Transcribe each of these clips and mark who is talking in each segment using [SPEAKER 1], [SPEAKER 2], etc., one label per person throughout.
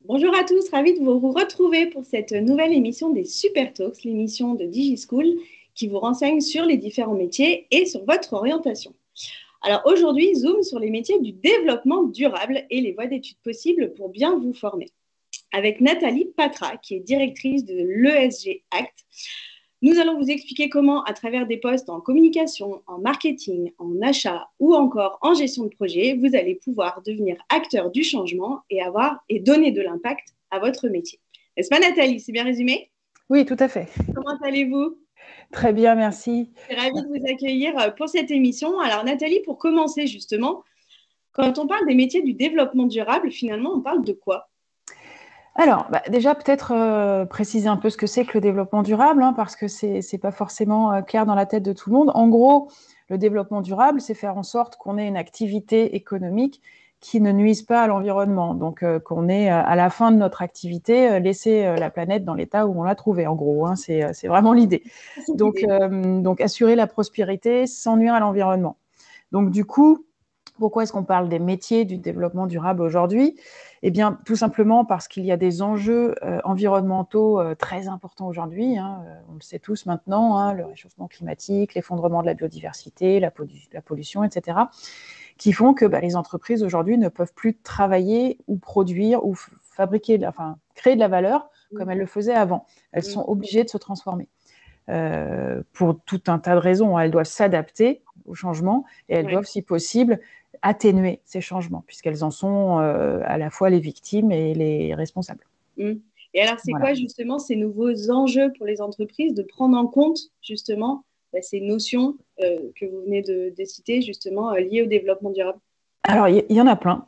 [SPEAKER 1] Bonjour à tous, ravi de vous retrouver pour cette nouvelle émission des Super Talks, l'émission de DigiSchool qui vous renseigne sur les différents métiers et sur votre orientation. Alors aujourd'hui, zoom sur les métiers du développement durable et les voies d'études possibles pour bien vous former. Avec Nathalie Patra, qui est directrice de l'ESG Act, nous allons vous expliquer comment, à travers des postes en communication, en marketing, en achat ou encore en gestion de projet, vous allez pouvoir devenir acteur du changement et donner de l'impact à votre métier. N'est-ce pas, Nathalie? C'est bien résumé?
[SPEAKER 2] Oui, tout à fait.
[SPEAKER 1] Comment allez-vous?
[SPEAKER 2] Très bien, merci.
[SPEAKER 1] Je suis ravie de vous accueillir pour cette émission. Alors, Nathalie, pour commencer justement, quand on parle des métiers du développement durable, finalement, on parle de quoi?
[SPEAKER 2] Alors, déjà, peut-être préciser un peu ce que c'est que le développement durable, parce que ce n'est pas forcément clair dans la tête de tout le monde. En gros, le développement durable, c'est faire en sorte qu'on ait une activité économique qui ne nuise pas à l'environnement. Donc, qu'on ait, à la fin de notre activité, laissé la planète dans l'état où on l'a trouvée, en gros. C'est vraiment l'idée. Donc, assurer la prospérité sans nuire à l'environnement. Donc, du coup, pourquoi est-ce qu'on parle des métiers du développement durable aujourd'hui? Eh bien, tout simplement parce qu'il y a des enjeux environnementaux très importants aujourd'hui. On le sait tous maintenant, le réchauffement climatique, l'effondrement de la biodiversité, la pollution, etc., qui font que les entreprises aujourd'hui ne peuvent plus travailler ou produire ou fabriquer, créer de la valeur comme elles le faisaient avant. Elles sont obligées de se transformer. Pour tout un tas de raisons. Elles doivent s'adapter au changement et elles doivent, si possible, atténuer ces changements, puisqu'elles en sont à la fois les victimes et les responsables.
[SPEAKER 1] Et alors, c'est quoi justement ces nouveaux enjeux pour les entreprises de prendre en compte justement ces notions que vous venez de citer, justement, liées au développement durable?
[SPEAKER 2] Alors, il y en a plein.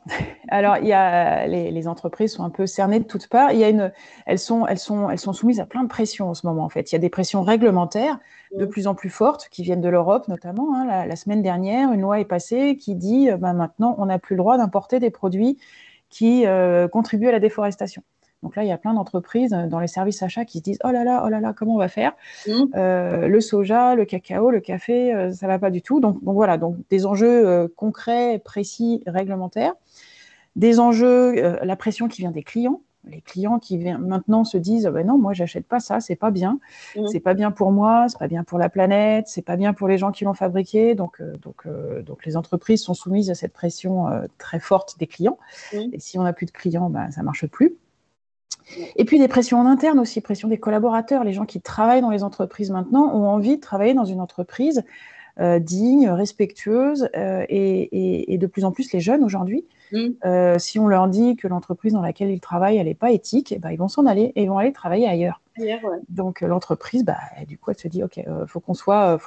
[SPEAKER 2] Alors, les entreprises sont un peu cernées de toutes parts. Elles sont soumises à plein de pressions en ce moment, en fait. Il y a des pressions réglementaires de plus en plus fortes qui viennent de l'Europe, notamment. La semaine dernière, une loi est passée qui dit maintenant, on n'a plus le droit d'importer des produits qui contribuent à la déforestation. Donc là, il y a plein d'entreprises dans les services achats qui se disent oh là là, comment on va faire? Le soja, le cacao, le café, ça ne va pas du tout. Donc voilà, donc des enjeux concrets, précis, réglementaires. Des enjeux, la pression qui vient des clients. Les clients qui maintenant se disent non, moi, j'achète pas ça, c'est pas bien. C'est pas bien pour moi, c'est pas bien pour la planète, c'est pas bien pour les gens qui l'ont fabriqué. Donc les entreprises sont soumises à cette pression très forte des clients. Et si on n'a plus de clients, ça marche plus. Et puis des pressions en interne aussi, pression des collaborateurs. Les gens qui travaillent dans les entreprises maintenant ont envie de travailler dans une entreprise digne, respectueuse, et de plus en plus les jeunes aujourd'hui. Si on leur dit que l'entreprise dans laquelle ils travaillent, elle n'est pas éthique, ils vont s'en aller et ils vont aller travailler ailleurs. Donc l'entreprise, du coup, elle se dit, ok, faut qu'on soit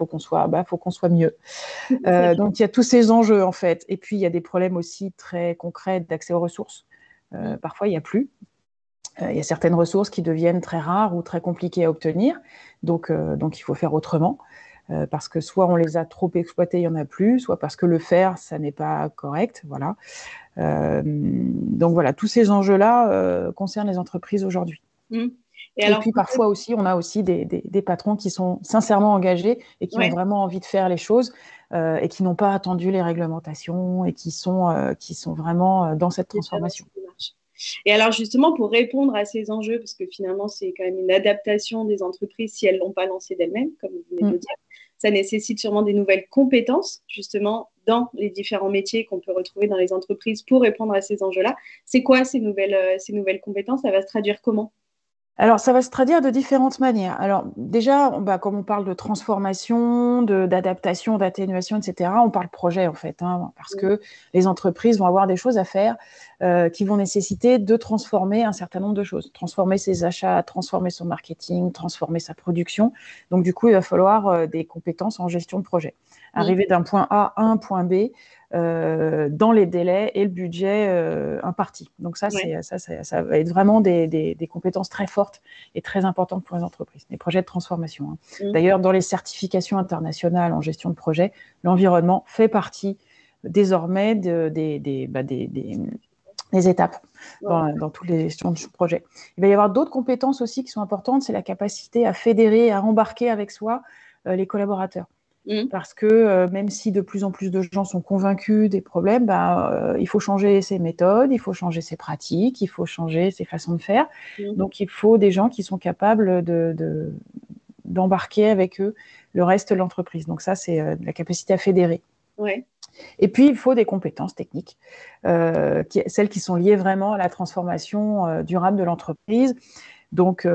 [SPEAKER 2] mieux. Donc il y a tous ces enjeux en fait. Et puis il y a des problèmes aussi très concrets d'accès aux ressources. Parfois il n'y a plus. Il y a certaines ressources qui deviennent très rares ou très compliquées à obtenir, donc il faut faire autrement, parce que soit on les a trop exploitées, il n'y en a plus, soit parce que le faire, ça n'est pas correct. Voilà. Donc voilà, tous ces enjeux-là concernent les entreprises aujourd'hui. Et puis parfois aussi, on a aussi des patrons qui sont sincèrement engagés et qui ont vraiment envie de faire les choses et qui n'ont pas attendu les réglementations et qui sont vraiment dans cette transformation.
[SPEAKER 1] Et alors justement, pour répondre à ces enjeux, parce que finalement, c'est quand même une adaptation des entreprises si elles ne l'ont pas lancé d'elles-mêmes, comme vous venez de le dire, ça nécessite sûrement des nouvelles compétences, justement, dans les différents métiers qu'on peut retrouver dans les entreprises pour répondre à ces enjeux-là. C'est quoi ces nouvelles compétences? Ça va se traduire comment?
[SPEAKER 2] Alors, ça va se traduire de différentes manières. Alors, déjà, comme on parle de transformation, d'adaptation, d'atténuation, etc., on parle projet, en fait, parce que les entreprises vont avoir des choses à faire qui vont nécessiter de transformer un certain nombre de choses. Transformer ses achats, transformer son marketing, transformer sa production. Donc, du coup, il va falloir des compétences en gestion de projet. Arriver d'un point A à un point B dans les délais et le budget imparti. Donc ça va être vraiment des compétences très fortes et très importantes pour les entreprises, les projets de transformation. D'ailleurs, dans les certifications internationales en gestion de projet, l'environnement fait partie désormais des étapes dans toutes les gestions de projet. Il va y avoir d'autres compétences aussi qui sont importantes, c'est la capacité à fédérer, à embarquer avec soi les collaborateurs. Parce que même si de plus en plus de gens sont convaincus des problèmes, il faut changer ses méthodes, il faut changer ses pratiques, il faut changer ses façons de faire. Donc, il faut des gens qui sont capables d'embarquer avec eux le reste de l'entreprise. Donc ça, c'est la capacité à fédérer.
[SPEAKER 1] Ouais.
[SPEAKER 2] Et puis, il faut des compétences techniques, celles qui sont liées vraiment à la transformation durable de l'entreprise. Donc,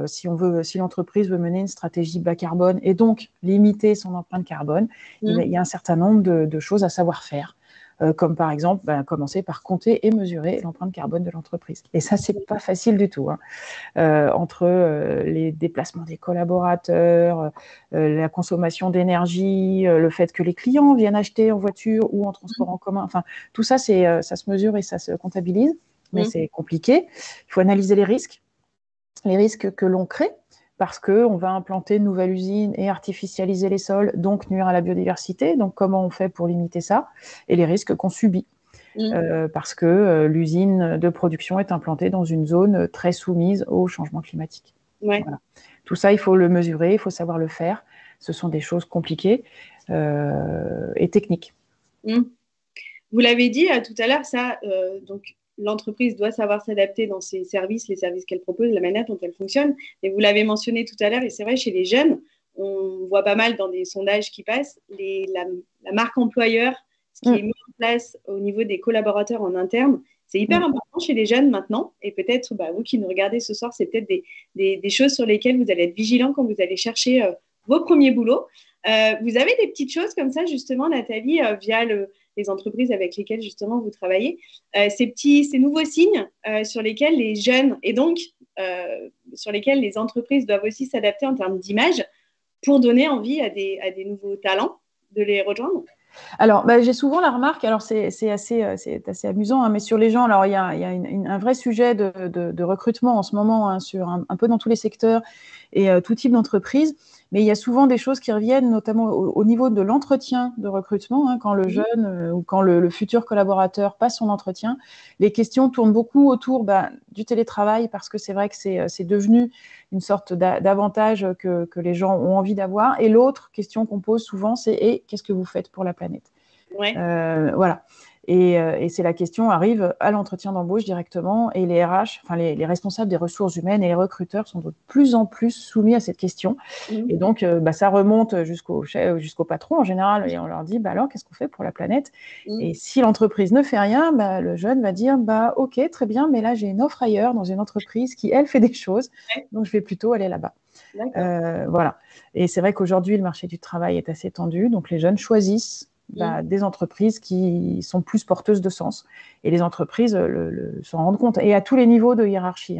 [SPEAKER 2] si l'entreprise veut mener une stratégie bas carbone et donc limiter son empreinte carbone, il y a un certain nombre de choses à savoir faire. Comme par exemple, commencer par compter et mesurer l'empreinte carbone de l'entreprise. Et ça, c'est pas facile du tout. Entre les déplacements des collaborateurs, la consommation d'énergie, le fait que les clients viennent acheter en voiture ou en transport en commun. Enfin, tout ça, ça se mesure et ça se comptabilise, mais c'est compliqué. Il faut analyser les risques que l'on crée, parce qu'on va implanter une nouvelle usine et artificialiser les sols, donc nuire à la biodiversité. Donc, comment on fait pour limiter ça? Et les risques qu'on subit. Parce que l'usine de production est implantée dans une zone très soumise au changement climatique.
[SPEAKER 1] Ouais.
[SPEAKER 2] Voilà. Tout ça, il faut le mesurer, il faut savoir le faire. Ce sont des choses compliquées et techniques.
[SPEAKER 1] Vous l'avez dit tout à l'heure, donc l'entreprise doit savoir s'adapter dans ses services, les services qu'elle propose, la manière dont elle fonctionne. Et vous l'avez mentionné tout à l'heure, et c'est vrai, chez les jeunes, on voit pas mal dans des sondages qui passent, la marque employeur, ce qui est mis en place au niveau des collaborateurs en interne, c'est hyper important chez les jeunes maintenant. Et peut-être, vous qui nous regardez ce soir, c'est peut-être des choses sur lesquelles vous allez être vigilant quand vous allez chercher vos premiers boulots. Vous avez des petites choses comme ça, justement, Nathalie, via les entreprises avec lesquelles, justement, vous travaillez, ces nouveaux signes sur lesquels les jeunes, et donc sur lesquels les entreprises doivent aussi s'adapter en termes d'image pour donner envie à des nouveaux talents de les rejoindre?
[SPEAKER 2] Alors, j'ai souvent la remarque, alors c'est assez amusant, mais sur les gens, alors il y a un vrai sujet de recrutement en ce moment, sur un peu dans tous les secteurs et tout type d'entreprise, mais il y a souvent des choses qui reviennent, notamment au niveau de l'entretien de recrutement, quand le jeune ou quand le futur collaborateur passe son entretien, les questions tournent beaucoup autour du télétravail, parce que c'est vrai que c'est devenu une sorte d'avantage que les gens ont envie d'avoir. Et l'autre question qu'on pose souvent, c'est qu'est-ce que vous faites pour la planète? Voilà. Et c'est la question arrive à l'entretien d'embauche directement, et les RH, enfin les responsables des ressources humaines et les recruteurs sont de plus en plus soumis à cette question. Et donc, ça remonte jusqu'au patron en général, et on leur dit, alors, qu'est-ce qu'on fait pour la planète? Et si l'entreprise ne fait rien, le jeune va dire, ok, très bien, mais là, j'ai une offre ailleurs dans une entreprise qui, elle, fait des choses, donc je vais plutôt aller là-bas. Voilà. Et c'est vrai qu'aujourd'hui, le marché du travail est assez tendu, donc les jeunes choisissent des entreprises qui sont plus porteuses de sens. Et les entreprises s'en rendent compte. Et à tous les niveaux de hiérarchie,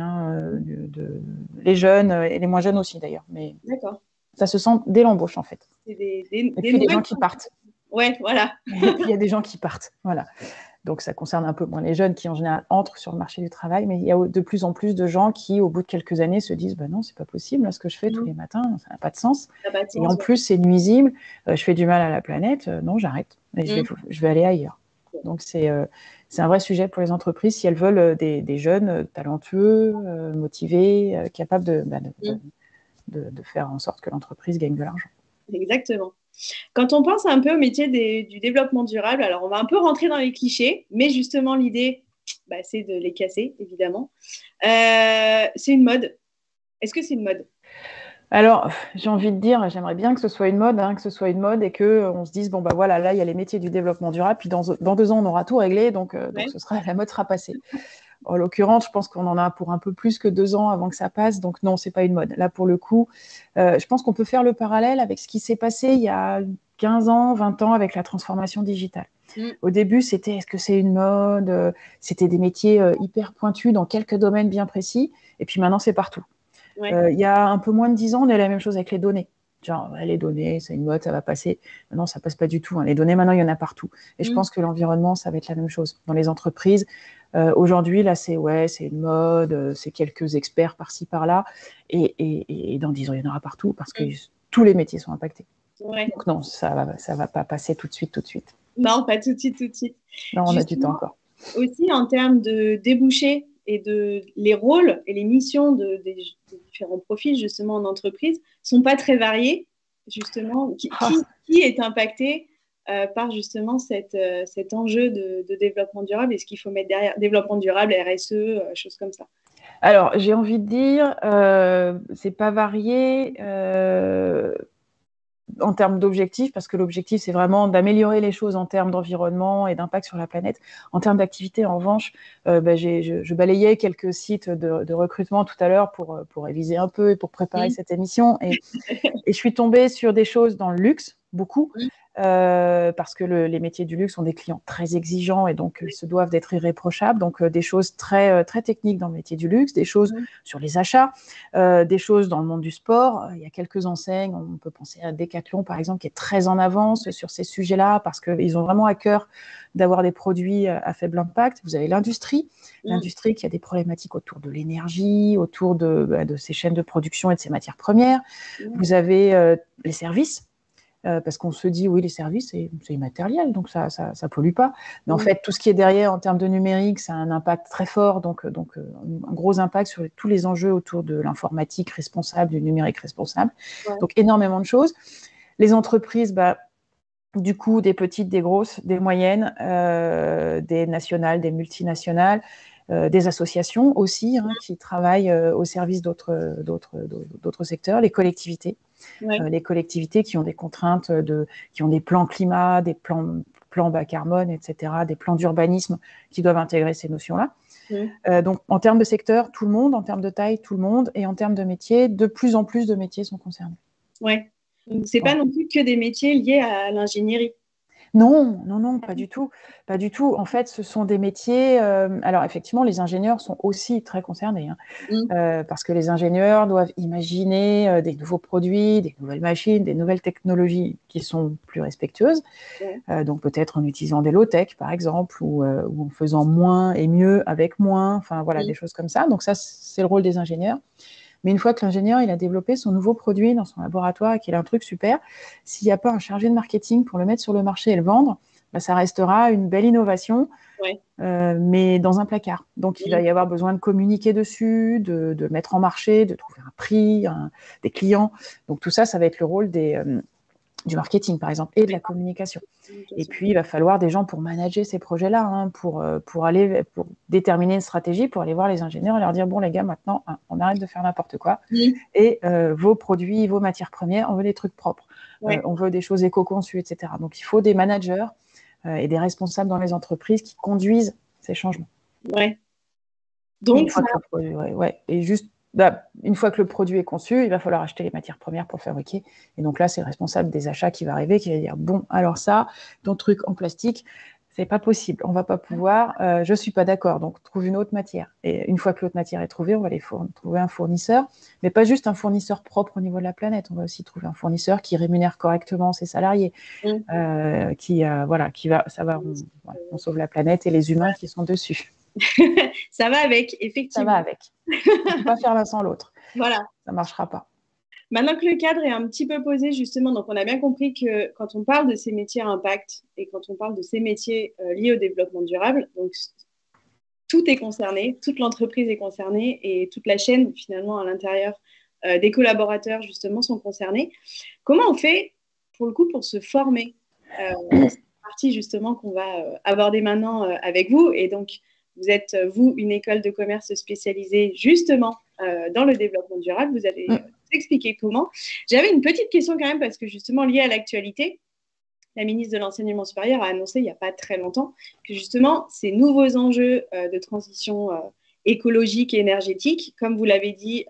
[SPEAKER 2] les jeunes et les moins jeunes aussi d'ailleurs. Mais ça se sent dès l'embauche en fait. Et puis il y a des gens qui partent.
[SPEAKER 1] Ouais, voilà.
[SPEAKER 2] Et puis il y a des gens qui partent. Voilà. Donc ça concerne un peu moins les jeunes qui en général entrent sur le marché du travail, mais il y a de plus en plus de gens qui, au bout de quelques années, se disent non, c'est pas possible, là, ce que je fais tous les matins, ça n'a pas de sens. Et en plus, c'est nuisible, je fais du mal à la planète, non, j'arrête, et je vais aller ailleurs. Donc c'est un vrai sujet pour les entreprises si elles veulent des jeunes talentueux, motivés, capables de faire en sorte que l'entreprise gagne de l'argent.
[SPEAKER 1] Exactement. Quand on pense un peu au métier du développement durable, alors on va un peu rentrer dans les clichés, mais justement l'idée, c'est de les casser, évidemment. C'est une mode. Est-ce que c'est une mode?
[SPEAKER 2] Alors, j'ai envie de dire, j'aimerais bien que ce soit une mode, et qu'on se dise, voilà, là, il y a les métiers du développement durable, puis dans 2 ans, on aura tout réglé, donc la mode sera passée. En l'occurrence, je pense qu'on en a pour un peu plus que 2 ans avant que ça passe, donc non, c'est pas une mode. Là, pour le coup, je pense qu'on peut faire le parallèle avec ce qui s'est passé il y a 15 ans, 20 ans avec la transformation digitale. Au début, c'était est-ce que c'est une mode? C'était des métiers hyper pointus dans quelques domaines bien précis, et puis maintenant, c'est partout. Il y a un peu moins de 10 ans, on a la même chose avec les données. Genre, les données, c'est une mode, ça va passer. Maintenant, ça passe pas du tout. Les données, maintenant, il y en a partout. Et je pense que l'environnement, ça va être la même chose. Dans les entreprises, aujourd'hui, là, c'est une mode, c'est quelques experts par-ci, par-là. Et dans 10 ans, il y en aura partout parce que tous les métiers sont impactés. Donc non, ça va pas passer tout de suite.
[SPEAKER 1] Non, pas tout de suite.
[SPEAKER 2] Non, on a du temps encore.
[SPEAKER 1] Aussi, en termes de débouchés et les rôles et les missions des différents profils, justement, en entreprise, ne sont pas très variés. justement,
[SPEAKER 2] Ah,
[SPEAKER 1] qui est impacté par justement cet enjeu de développement durable et ce qu'il faut mettre derrière développement durable, RSE, choses comme ça.
[SPEAKER 2] alors, j'ai envie de dire, c'est pas varié en termes d'objectifs, parce que l'objectif, c'est vraiment d'améliorer les choses en termes d'environnement et d'impact sur la planète. En termes d'activité, en revanche, je balayais quelques sites de recrutement tout à l'heure pour réviser un peu et pour préparer cette émission. Et je suis tombée sur des choses dans le luxe, beaucoup, parce que les métiers du luxe ont des clients très exigeants et donc se doivent d'être irréprochables. Donc des choses très, très techniques dans le métier du luxe, des choses sur les achats, des choses dans le monde du sport. Il y a quelques enseignes, on peut penser à Decathlon par exemple, qui est très en avance sur ces sujets-là parce qu'ils ont vraiment à cœur d'avoir des produits à faible impact. Vous avez l'industrie qui a des problématiques autour de l'énergie, autour de ces chaînes de production et de ces matières premières. Vous avez les services, parce qu'on se dit, oui, les services, c'est immatériel, donc ça pollue pas. Mais en fait, tout ce qui est derrière en termes de numérique, ça a un impact très fort, donc un gros impact sur tous les enjeux autour de l'informatique responsable, du numérique responsable. Donc, énormément de choses. Les entreprises, du coup, des petites, des grosses, des moyennes, des nationales, des multinationales, des associations aussi qui travaillent au service d'autres secteurs, les collectivités. Les collectivités qui ont des contraintes, qui ont des plans climat, des plans bas carbone, etc., des plans d'urbanisme qui doivent intégrer ces notions-là. Donc, en termes de secteur, tout le monde, en termes de taille, tout le monde, et en termes de métiers, de plus en plus de métiers sont concernés.
[SPEAKER 1] Ouais. Donc, c'est pas non plus que des métiers liés à l'ingénierie.
[SPEAKER 2] Non, pas du tout. Pas du tout. En fait, ce sont des métiers. Alors, effectivement, les ingénieurs sont aussi très concernés, parce que les ingénieurs doivent imaginer des nouveaux produits, des nouvelles machines, des nouvelles technologies qui sont plus respectueuses. Donc, peut-être en utilisant des low-tech, par exemple, ou en faisant moins et mieux avec moins. Enfin, voilà, des choses comme ça. Donc, ça, c'est le rôle des ingénieurs. Mais une fois que l'ingénieur il a développé son nouveau produit dans son laboratoire et qu'il a un truc super, s'il n'y a pas un chargé de marketing pour le mettre sur le marché et le vendre, ça restera une belle innovation, mais dans un placard. Donc, il va y avoir besoin de communiquer dessus, de le mettre en marché, de trouver un prix, des clients. Donc, tout ça, ça va être le rôle du marketing, par exemple, et de la communication. Et puis, il va falloir des gens pour manager ces projets-là, pour déterminer une stratégie, pour aller voir les ingénieurs et leur dire, bon, les gars, maintenant, on arrête de faire n'importe quoi. Et vos produits, vos matières premières, on veut des trucs propres. On veut des choses éco-conçues, etc. Donc, il faut des managers et des responsables dans les entreprises qui conduisent ces changements. Donc, une fois que le produit, et juste une fois que le produit est conçu, il va falloir acheter les matières premières pour fabriquer. Et donc là, c'est le responsable des achats qui va arriver, qui va dire, bon, alors ça, ton truc en plastique, c'est pas possible, on va pas pouvoir, je suis pas d'accord, donc trouve une autre matière. Et une fois que l'autre matière est trouvée, on va trouver un fournisseur, mais pas juste un fournisseur propre au niveau de la planète, on va aussi trouver un fournisseur qui rémunère correctement ses salariés, on sauve la planète et les humains qui sont dessus.
[SPEAKER 1] Ça va avec, effectivement.
[SPEAKER 2] Ça va avec. On ne peut pas faire l'un sans l'autre.
[SPEAKER 1] Voilà.
[SPEAKER 2] Ça ne marchera pas.
[SPEAKER 1] Maintenant que le cadre est un petit peu posé, justement, donc on a bien compris que quand on parle de ces métiers à impact et quand on parle de ces métiers liés au développement durable, donc tout est concerné, toute l'entreprise est concernée et toute la chaîne, finalement, à l'intérieur des collaborateurs, justement, sont concernés. Comment on fait, pour le coup, pour se former c'est une partie, justement, qu'on va aborder maintenant avec vous. Et donc, vous êtes, vous, une école de commerce spécialisée, justement, dans le développement durable. Vous allez nous expliquer comment. J'avais une petite question quand même, parce que, justement, liée à l'actualité, la ministre de l'Enseignement supérieur a annoncé il n'y a pas très longtemps que justement ces nouveaux enjeux de transition écologique et énergétique, comme vous l'avez dit,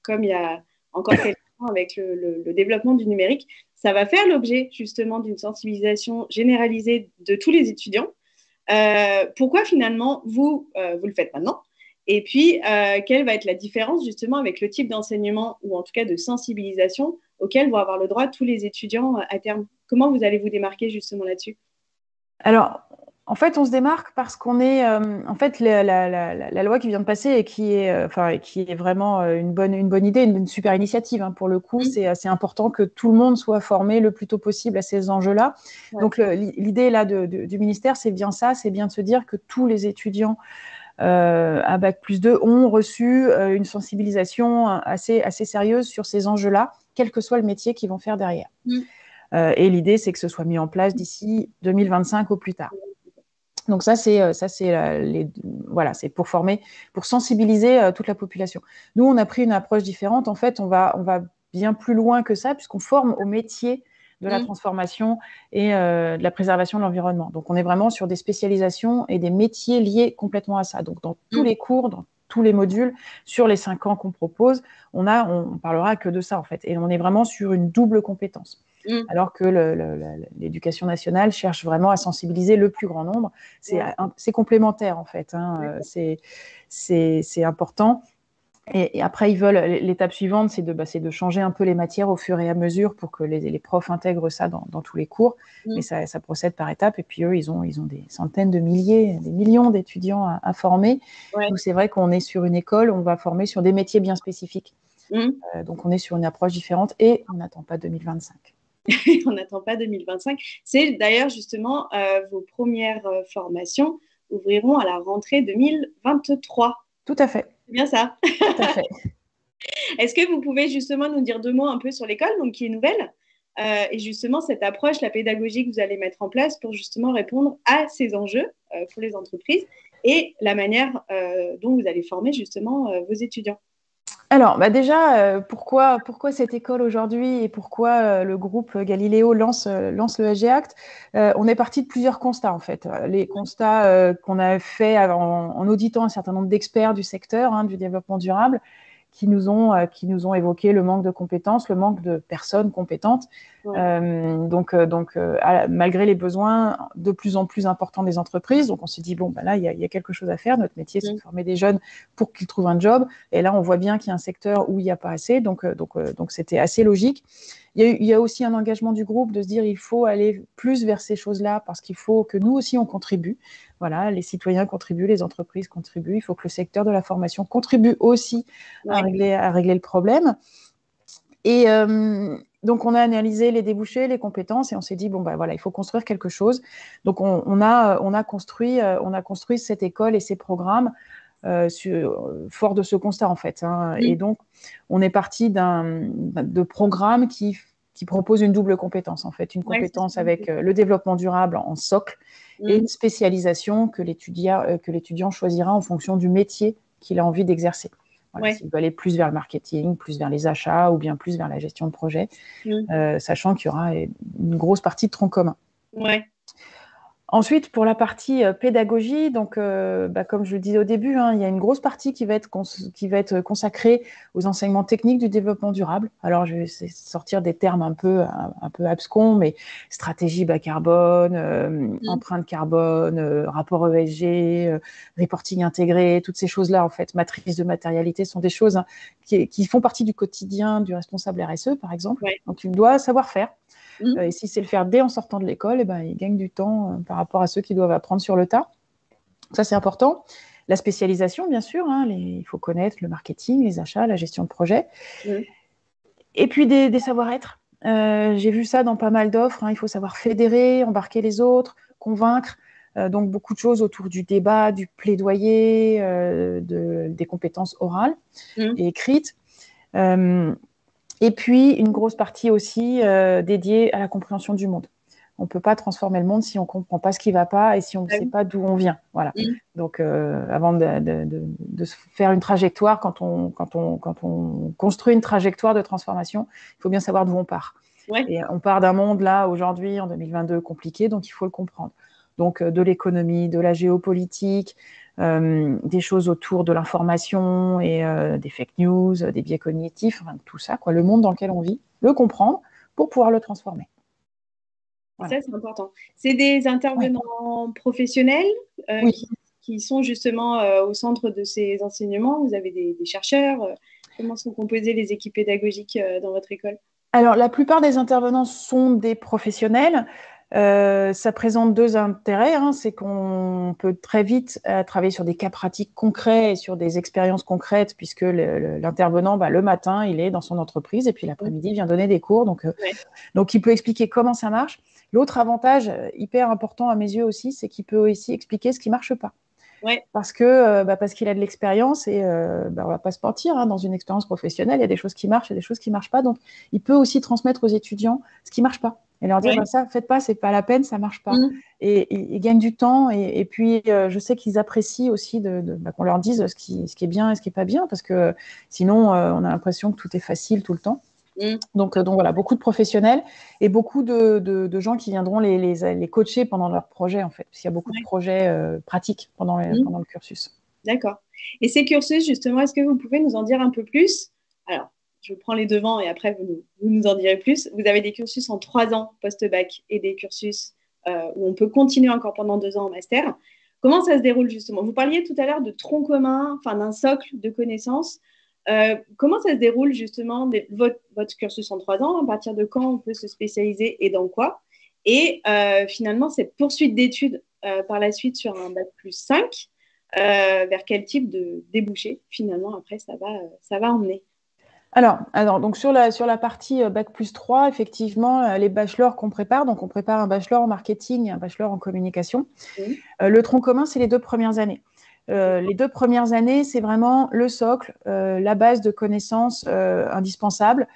[SPEAKER 1] comme il y a encore quelques temps avec le développement du numérique, ça va faire l'objet justement d'une sensibilisation généralisée de tous les étudiants. Pourquoi finalement vous le faites maintenant? Et puis, quelle va être la différence justement avec le type d'enseignement ou en tout cas de sensibilisation auquel vont avoir le droit tous les étudiants à terme? Comment vous allez vous démarquer justement là-dessus?
[SPEAKER 2] Alors, en fait, on se démarque parce qu'on est, en fait, la loi qui vient de passer et qui est vraiment une bonne idée, une super initiative. Pour le coup, c'est assez important que tout le monde soit formé le plus tôt possible à ces enjeux-là. Donc, l'idée là du ministère, c'est bien ça, c'est bien de se dire que tous les étudiants à Bac+2 ont reçu une sensibilisation assez sérieuse sur ces enjeux-là, quel que soit le métier qu'ils vont faire derrière. Et l'idée, c'est que ce soit mis en place d'ici 2025 au plus tard. Donc ça, c'est voilà, c'est pour former, pour sensibiliser toute la population. Nous, on a pris une approche différente. En fait, on va bien plus loin que ça, puisqu'on forme au métier de la transformation et de la préservation de l'environnement. Donc, on est vraiment sur des spécialisations et des métiers liés complètement à ça. Donc, dans tous les cours, dans tous les modules, sur les 5 ans qu'on propose, on parlera que de ça, en fait. Et on est vraiment sur une double compétence. Alors que l'éducation nationale cherche vraiment à sensibiliser le plus grand nombre. C'est complémentaire, en fait. C'est important. Et après, l'étape suivante, c'est de changer un peu les matières au fur et à mesure pour que les profs intègrent ça dans tous les cours. Mais ça procède par étapes. Et puis eux, ils ont des centaines de milliers, des millions d'étudiants à former. Nous, c'est vrai qu'on est sur une école, on va former sur des métiers bien spécifiques. Donc, on est sur une approche différente et on n'attend pas 2025.
[SPEAKER 1] On n'attend pas 2025. C'est d'ailleurs justement vos premières formations ouvriront à la rentrée 2023.
[SPEAKER 2] Tout à fait.
[SPEAKER 1] C'est bien ça.
[SPEAKER 2] Tout à fait.
[SPEAKER 1] Est-ce que vous pouvez justement nous dire 2 mots un peu sur l'école, donc qui est nouvelle, et justement cette approche, la pédagogie que vous allez mettre en place pour justement répondre à ces enjeux pour les entreprises et la manière dont vous allez former justement vos étudiants?
[SPEAKER 2] Alors, déjà, pourquoi cette école aujourd'hui et pourquoi le groupe Galileo lance le SG Act? On est parti de plusieurs constats, en fait. Les constats qu'on a faits en auditant un certain nombre d'experts du secteur du développement durable qui nous ont évoqué le manque de compétences, le manque de personnes compétentes. Malgré les besoins de plus en plus importants des entreprises, donc on s'est dit, bon, là, il y a quelque chose à faire. Notre métier, c'est de former des jeunes pour qu'ils trouvent un job. Et là, on voit bien qu'il y a un secteur où il n'y a pas assez. Donc c'était assez logique. Il y a aussi un engagement du groupe de se dire il faut aller plus vers ces choses-là parce qu'il faut que nous aussi, on contribue. Voilà, les citoyens contribuent, les entreprises contribuent. Il faut que le secteur de la formation contribue aussi à régler le problème. Et donc, on a analysé les débouchés, les compétences et on s'est dit, voilà, il faut construire quelque chose. Donc, on a construit cette école et ces programmes fort de ce constat, en fait. Et donc, on est parti de programmes qui proposent une double compétence, en fait. Une compétence avec le développement durable en socle et une spécialisation que l'étudiant choisira en fonction du métier qu'il a envie d'exercer. Voilà, s'il veut aller plus vers le marketing, plus vers les achats ou bien plus vers la gestion de projet, sachant qu'il y aura une grosse partie de tronc commun. Ensuite, pour la partie pédagogie, donc, comme je le disais au début, il y a une grosse partie qui va être consacrée aux enseignements techniques du développement durable. Alors, je vais sortir des termes un peu abscons, mais stratégie bas carbone, empreinte carbone, rapport ESG, reporting intégré, toutes ces choses-là, en fait, matrice de matérialité, sont des choses qui font partie du quotidien du responsable RSE, par exemple. Donc, il doit savoir faire. Et si c'est le faire dès en sortant de l'école, il gagne du temps par rapport à ceux qui doivent apprendre sur le tas. Ça, c'est important. La spécialisation, bien sûr. Il faut connaître le marketing, les achats, la gestion de projet. Et puis, des savoir-être. J'ai vu ça dans pas mal d'offres. Il faut savoir fédérer, embarquer les autres, convaincre. Donc, beaucoup de choses autour du débat, du plaidoyer, des compétences orales et écrites. Et puis, une grosse partie aussi dédiée à la compréhension du monde. On ne peut pas transformer le monde si on ne comprend pas ce qui ne va pas et si on ne sait pas d'où on vient. Voilà. Donc, avant de faire une trajectoire, quand on construit une trajectoire de transformation, il faut bien savoir d'où on part. Et on part d'un monde, là, aujourd'hui, en 2022, compliqué, donc il faut le comprendre. Donc, de l'économie, de la géopolitique, des choses autour de l'information et des fake news, des biais cognitifs, tout ça, le monde dans lequel on vit, le comprendre pour pouvoir le transformer.
[SPEAKER 1] Voilà. Ça, c'est important. C'est des intervenants professionnels qui sont justement au centre de ces enseignements. Vous avez des chercheurs. Comment sont composées les équipes pédagogiques dans votre école?
[SPEAKER 2] Alors, la plupart des intervenants sont des professionnels. Ça présente 2 intérêts, c'est qu'on peut très vite travailler sur des cas pratiques concrets et sur des expériences concrètes, puisque l'intervenant, le matin, il est dans son entreprise et puis l'après-midi, il vient donner des cours. Donc, il peut expliquer comment ça marche. L'autre avantage hyper important à mes yeux aussi, c'est qu'il peut aussi expliquer ce qui ne marche pas.
[SPEAKER 1] Ouais.
[SPEAKER 2] parce qu'il a de l'expérience et on ne va pas se mentir, hein, dans une expérience professionnelle, il y a des choses qui marchent et des choses qui ne marchent pas. Donc, il peut aussi transmettre aux étudiants ce qui ne marche pas et leur dire
[SPEAKER 1] Ouais.
[SPEAKER 2] ça, faites pas, c'est pas la peine, ça ne marche pas.
[SPEAKER 1] Mm.
[SPEAKER 2] Et ils gagnent du temps et puis je sais qu'ils apprécient aussi qu'on leur dise ce qui est bien et ce qui n'est pas bien parce que sinon, on a l'impression que tout est facile tout le temps.
[SPEAKER 1] Mm.
[SPEAKER 2] Donc voilà, beaucoup de professionnels et beaucoup de gens qui viendront les coacher pendant leur projet, en fait, parce qu'il y a beaucoup de
[SPEAKER 1] Ouais.
[SPEAKER 2] projets pratiques pendant
[SPEAKER 1] Mm.
[SPEAKER 2] le cursus.
[SPEAKER 1] D'accord. Et ces cursus, justement, est-ce que vous pouvez nous en dire un peu plus? Alors, je prends les devants et après, vous nous en direz plus. Vous avez des cursus en 3 ans post-bac et des cursus où on peut continuer encore pendant 2 ans en master. Comment ça se déroule, justement? Vous parliez tout à l'heure de tronc commun, enfin d'un socle de connaissances. Comment ça se déroule, justement, votre cursus en 3 ans? À partir de quand on peut se spécialiser et dans quoi? Et finalement, cette poursuite d'études par la suite sur un bac plus 5, vers quel type de débouché, finalement, après, ça va emmener.
[SPEAKER 2] Alors donc sur la partie bac plus 3, effectivement, les bachelors qu'on prépare, donc on prépare un bachelor en marketing et un bachelor en communication.
[SPEAKER 1] Mmh.
[SPEAKER 2] Le tronc commun, c'est les 2 premières années. Les 2 premières années, c'est vraiment le socle, la base de connaissances indispensables,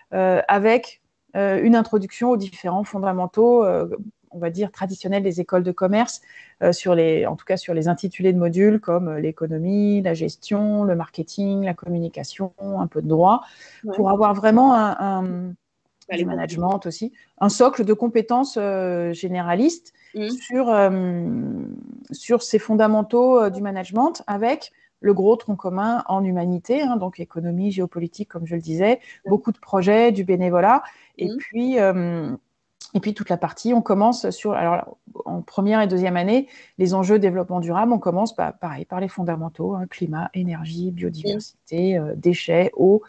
[SPEAKER 2] avec une introduction aux différents fondamentaux, on va dire traditionnels des écoles de commerce, en tout cas sur les intitulés de modules comme l'économie, la gestion, le marketing, la communication, un peu de droit,
[SPEAKER 1] Ouais.
[SPEAKER 2] pour avoir vraiment
[SPEAKER 1] Les
[SPEAKER 2] du
[SPEAKER 1] compétences.
[SPEAKER 2] management aussi, un socle de compétences généralistes
[SPEAKER 1] Mmh.
[SPEAKER 2] sur ces fondamentaux du management avec le gros tronc commun en humanité, hein, donc économie, géopolitique, comme je le disais,
[SPEAKER 1] Ouais.
[SPEAKER 2] beaucoup de projets, du bénévolat, et
[SPEAKER 1] Mmh.
[SPEAKER 2] puis, et puis toute la partie, on commence alors en première et deuxième année, les enjeux développement durable, on commence pareil par les fondamentaux, hein, climat, énergie,
[SPEAKER 1] Mmh.
[SPEAKER 2] biodiversité, déchets, eau,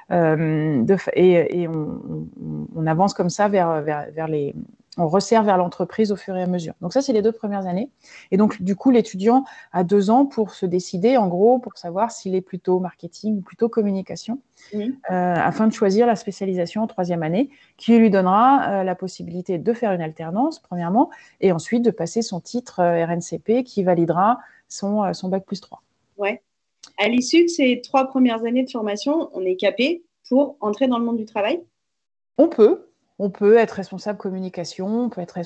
[SPEAKER 2] et on avance comme ça vers les. On resserre vers l'entreprise au fur et à mesure. Donc ça, c'est les 2 premières années. Et donc, du coup, l'étudiant a 2 ans pour se décider, en gros, pour savoir s'il est plutôt marketing ou plutôt communication,
[SPEAKER 1] Mmh.
[SPEAKER 2] afin de choisir la spécialisation en troisième année, qui lui donnera la possibilité de faire une alternance, premièrement, et ensuite de passer son titre RNCP qui validera son bac plus 3.
[SPEAKER 1] Ouais. À l'issue de ces 3 premières années de formation, on est capé pour entrer dans le monde du travail?
[SPEAKER 2] On peut. On peut être responsable communication, on peut être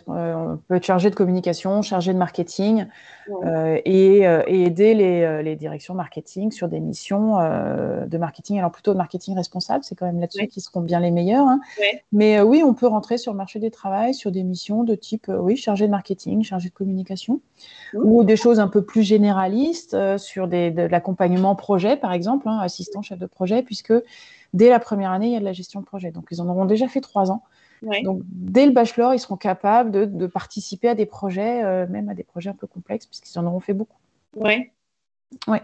[SPEAKER 2] chargé de communication, chargé de marketing,
[SPEAKER 1] Ouais.
[SPEAKER 2] et aider les directions marketing sur des missions de marketing, alors plutôt de marketing responsable, c'est quand même là-dessus
[SPEAKER 1] Ouais.
[SPEAKER 2] qu'ils seront bien les meilleurs, hein.
[SPEAKER 1] Ouais.
[SPEAKER 2] Mais oui, on peut rentrer sur le marché du travail sur des missions de type, oui, chargé de marketing, chargé de communication,
[SPEAKER 1] Mmh.
[SPEAKER 2] ou des choses un peu plus généralistes sur de l'accompagnement projet, par exemple, hein, assistant chef de projet, puisque dès la première année, il y a de la gestion de projet. Donc, ils en auront déjà fait 3 ans.
[SPEAKER 1] Ouais.
[SPEAKER 2] Donc, dès le bachelor, ils seront capables de participer à des projets, même à des projets un peu complexes, puisqu'ils en auront fait beaucoup.
[SPEAKER 1] Ouais.
[SPEAKER 2] Ouais.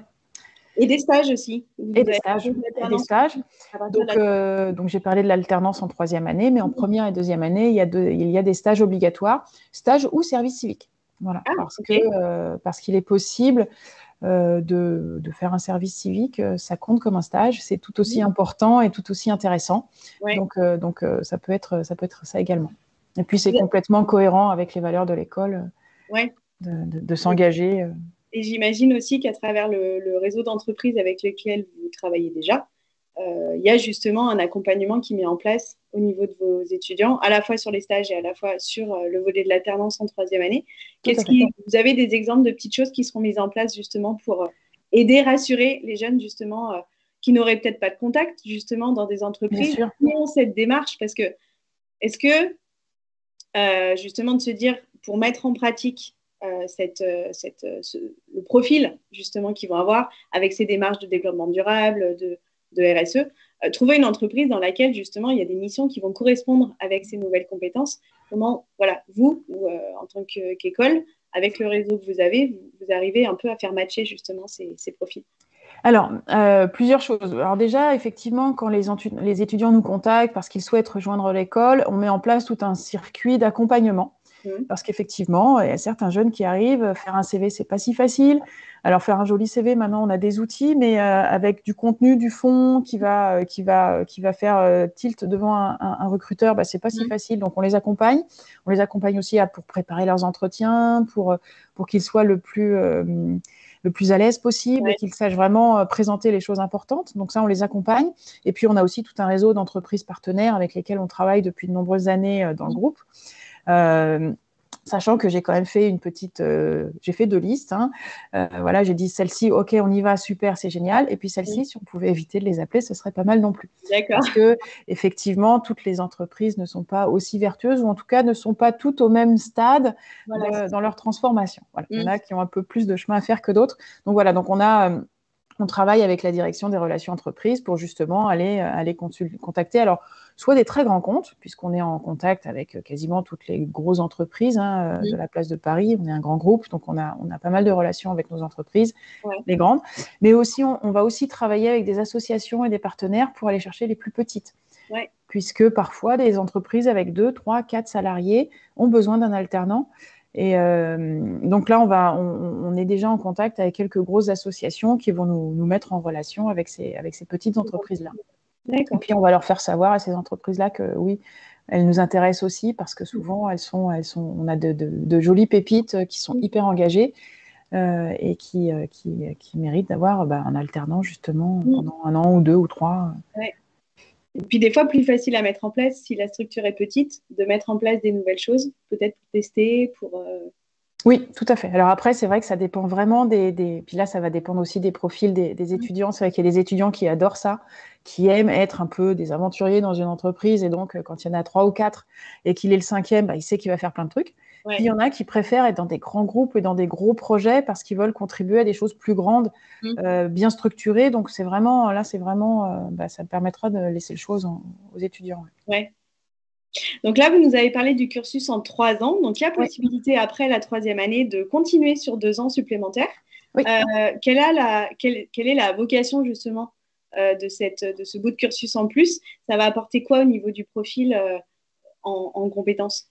[SPEAKER 1] Et des stages aussi. Vous
[SPEAKER 2] Et des
[SPEAKER 1] avez
[SPEAKER 2] stages.
[SPEAKER 1] fait de
[SPEAKER 2] Et des
[SPEAKER 1] l'alternance
[SPEAKER 2] stages.
[SPEAKER 1] à partir de
[SPEAKER 2] Donc,
[SPEAKER 1] la...
[SPEAKER 2] donc j'ai parlé de l'alternance en troisième année, mais en première et deuxième année, il y a des stages obligatoires, stages ou service civique. Voilà,
[SPEAKER 1] Ah,
[SPEAKER 2] parce
[SPEAKER 1] ok.
[SPEAKER 2] parce qu'il est possible de faire un service civique, ça compte comme un stage, c'est tout aussi
[SPEAKER 1] Mmh.
[SPEAKER 2] important et tout aussi intéressant.
[SPEAKER 1] Ouais.
[SPEAKER 2] Donc ça peut être ça également. Et puis c'est complètement cohérent avec les valeurs de l'école
[SPEAKER 1] Ouais.
[SPEAKER 2] de s'engager.
[SPEAKER 1] Et j'imagine aussi qu'à travers le réseau d'entreprises avec lesquelles vous travaillez déjà, il y a justement un accompagnement qui est mis en place au niveau de vos étudiants, à la fois sur les stages et à la fois sur le volet de l'alternance en troisième année.
[SPEAKER 2] Tout à fait.
[SPEAKER 1] Vous avez des exemples de petites choses qui seront mises en place justement pour aider, rassurer les jeunes justement qui n'auraient peut-être pas de contact justement dans des
[SPEAKER 2] Bien
[SPEAKER 1] entreprises
[SPEAKER 2] sûr.
[SPEAKER 1] qui ont cette démarche parce que est-ce que justement de se dire pour mettre en pratique le profil justement qu'ils vont avoir avec ces démarches de développement durable, de RSE, trouver une entreprise dans laquelle justement il y a des missions qui vont correspondre avec ces nouvelles compétences. Comment, voilà, vous, ou, en tant qu'école, avec le réseau que vous avez, vous arrivez un peu à faire matcher justement ces profils.
[SPEAKER 2] Alors, plusieurs choses. Alors déjà, effectivement, quand les étudiants nous contactent parce qu'ils souhaitent rejoindre l'école, on met en place tout un circuit d'accompagnement.
[SPEAKER 1] Mmh.
[SPEAKER 2] Parce qu'effectivement, il y a certains jeunes qui arrivent, faire un CV, c'est pas si facile. Alors faire un joli CV, maintenant on a des outils, mais avec du contenu, du fond qui va faire tilt devant un recruteur, c'est pas si
[SPEAKER 1] Mmh.
[SPEAKER 2] facile. Donc on les accompagne. On les accompagne aussi pour préparer leurs entretiens, pour qu'ils soient le plus à l'aise possible et qu'ils sachent vraiment présenter les choses importantes. Donc ça, on les accompagne. Et puis, on a aussi tout un réseau d'entreprises partenaires avec lesquelles on travaille depuis de nombreuses années dans le groupe. Sachant que j'ai quand même fait j'ai fait 2 listes. Hein. Voilà, j'ai dit celle-ci, ok, on y va, super, c'est génial. Et puis celle-ci, si on pouvait éviter de les appeler, ce serait pas mal non plus. Parce que effectivement, toutes les entreprises ne sont pas aussi vertueuses, ou en tout cas ne sont pas toutes au même stade dans leur transformation. Voilà. Il y en a qui ont un peu plus de chemin à faire que d'autres. Donc voilà, donc on travaille avec la direction des relations entreprises pour justement aller contacter, alors soit des très grands comptes, puisqu'on est en contact avec quasiment toutes les grosses entreprises de la place de Paris. On est un grand groupe, donc on a pas mal de relations avec nos entreprises, les grandes. Mais aussi, on va aussi travailler avec des associations et des partenaires pour aller chercher les plus petites. Puisque parfois, des entreprises avec 2, 3, 4 salariés ont besoin d'un alternant. Et donc là, on est déjà en contact avec quelques grosses associations qui vont nous mettre en relation avec ces petites entreprises-là. Et puis, on va leur faire savoir à ces entreprises-là que oui, elles nous intéressent aussi parce que souvent, on a de jolies pépites qui sont hyper engagées et qui méritent d'avoir un alternant justement pendant 1 an ou 2 ou 3.
[SPEAKER 1] Et puis des fois, plus facile à mettre en place si la structure est petite, de mettre en place des nouvelles choses, peut-être pour tester, pour...
[SPEAKER 2] Oui, tout à fait. Alors après, c'est vrai que ça dépend vraiment Puis là, ça va dépendre aussi des profils des étudiants. C'est vrai qu'il y a des étudiants qui adorent ça, qui aiment être un peu des aventuriers dans une entreprise. Et donc, quand il y en a 3 ou 4 et qu'il est le 5e, il sait qu'il va faire plein de trucs. Puis il y en a qui préfèrent être dans des grands groupes et dans des gros projets parce qu'ils veulent contribuer à des choses plus grandes, bien structurées. Donc, ça permettra de laisser les choses aux étudiants.
[SPEAKER 1] Donc là, vous nous avez parlé du cursus en 3 ans. Donc, il y a possibilité, après la 3e année, de continuer sur 2 ans supplémentaires. Quelle est la vocation, justement, de ce bout de cursus en plus? Ça va apporter quoi au niveau du profil en compétences?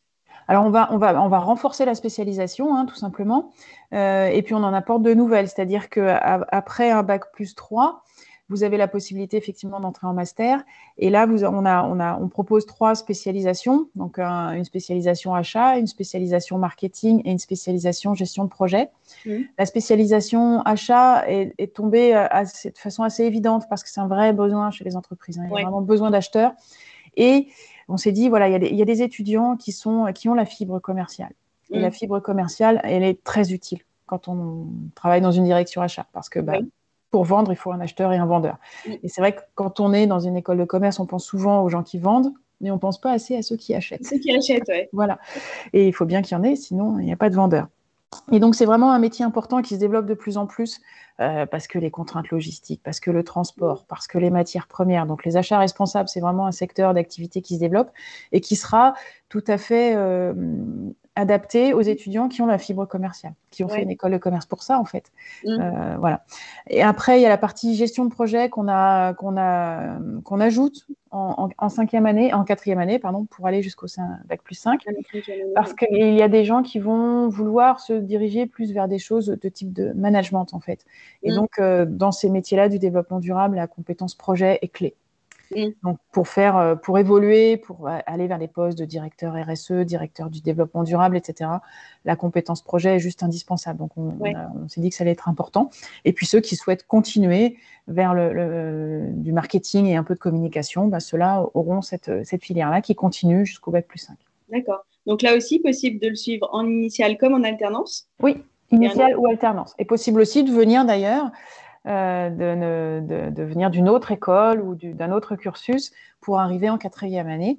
[SPEAKER 2] Alors, on va renforcer la spécialisation, tout simplement. Et puis, on en apporte de nouvelles. C'est-à-dire qu'après un bac+3, vous avez la possibilité effectivement d'entrer en master. Et là, on propose 3 spécialisations. Donc, une spécialisation achat, une spécialisation marketing et une spécialisation gestion de projet. La spécialisation achat est tombée de façon assez évidente parce que c'est un vrai besoin chez les entreprises. Il y a vraiment besoin d'acheteurs. Et on s'est dit, voilà, il y a des étudiants qui ont la fibre commerciale. Et la fibre commerciale, elle est très utile quand on travaille dans une direction achat parce que pour vendre, il faut un acheteur et un vendeur. Et c'est vrai que quand on est dans une école de commerce, on pense souvent aux gens qui vendent, mais on ne pense pas assez à ceux qui achètent.
[SPEAKER 1] Ceux qui achètent, oui.
[SPEAKER 2] Voilà. Et il faut bien qu'il y en ait, sinon il n'y a pas de vendeur. Et donc, c'est vraiment un métier important qui se développe de plus en plus parce que les contraintes logistiques, parce que le transport, parce que les matières premières. Donc, les achats responsables, c'est vraiment un secteur d'activité qui se développe et qui sera tout à fait adapté aux étudiants qui ont la fibre commerciale, qui ont fait une école de commerce pour ça, en fait. Voilà. Et après, il y a la partie gestion de projet qu'on ajoute en 5e année, en 4e année, pardon, pour aller jusqu'au bac+5. Parce qu'il y a des gens qui vont vouloir se diriger plus vers des choses de type de management, en fait. Et donc, dans ces métiers-là du développement durable, la compétence projet est clé. Donc, pour évoluer, pour aller vers les postes de directeur RSE, directeur du développement durable, etc., la compétence projet est juste indispensable. Donc, on s'est dit que ça allait être important. Et puis, ceux qui souhaitent continuer vers du marketing et un peu de communication, ceux-là auront cette filière-là qui continue jusqu'au bac+5.
[SPEAKER 1] D'accord. Donc là aussi, possible de le suivre en initiale comme en alternance?
[SPEAKER 2] Oui, initiale ou alternance. Et possible aussi de venir d'ailleurs, de venir d'une autre école ou d'un autre cursus pour arriver en 4e année.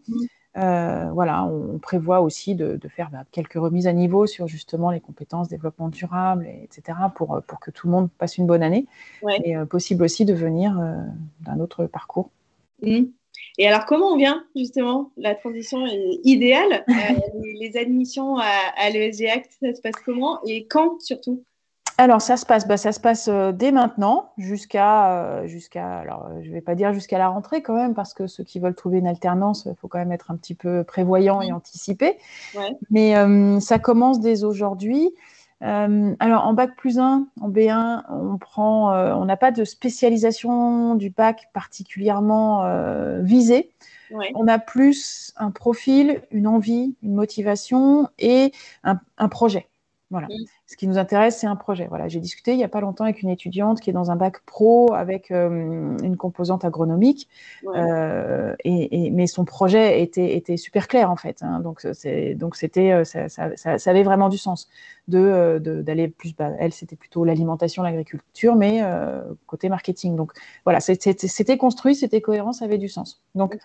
[SPEAKER 2] Voilà, on prévoit aussi de faire quelques remises à niveau sur justement les compétences développement durable, etc., pour que tout le monde passe une bonne année. Et possible aussi de venir d'un autre parcours.
[SPEAKER 1] Et alors, comment on vient, justement? La transition est idéale. Les admissions à l'ESG Act, ça se passe comment? Et quand, surtout?
[SPEAKER 2] Alors, ça se passe dès maintenant jusqu'à, alors je ne vais pas dire jusqu'à la rentrée quand même, parce que ceux qui veulent trouver une alternance, il faut quand même être un petit peu prévoyant et anticiper. Mais ça commence dès aujourd'hui. Alors, en bac+1, en B1, on n'a pas de spécialisation du bac particulièrement visée. On a plus un profil, une envie, une motivation et un projet. Voilà. Ce qui nous intéresse, c'est un projet. Voilà. J'ai discuté il n'y a pas longtemps avec une étudiante qui est dans un bac pro avec une composante agronomique, mais son projet était super clair en fait. Hein. Donc c'était, ça avait vraiment du sens d'aller plus. Elle, c'était plutôt l'alimentation, l'agriculture, mais côté marketing. Donc voilà, c'était construit, c'était cohérent, ça avait du sens. Donc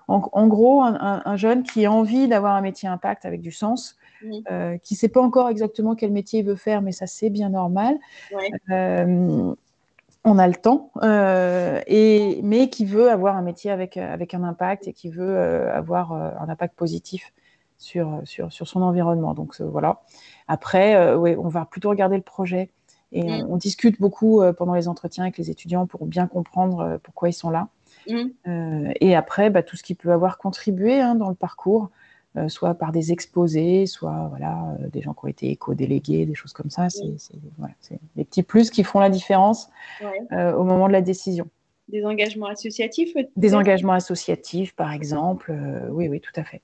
[SPEAKER 2] en gros, un jeune qui a envie d'avoir un métier impact avec du sens. Qui ne sait pas encore exactement quel métier il veut faire, mais ça, c'est bien normal. On a le temps, mais qui veut avoir un métier avec un impact et qui veut avoir un impact positif sur son environnement. Donc, voilà. Après, on va plutôt regarder le projet et on discute beaucoup pendant les entretiens avec les étudiants pour bien comprendre pourquoi ils sont là. Et après, tout ce qui peut avoir contribué dans le parcours, soit par des exposés, soit des gens qui ont été éco-délégués, des choses comme ça. C'est des petits plus qui font la différence au moment de la décision.
[SPEAKER 1] Des engagements associatifs peut-être ?
[SPEAKER 2] Des engagements associatifs, par exemple. Oui, tout à fait.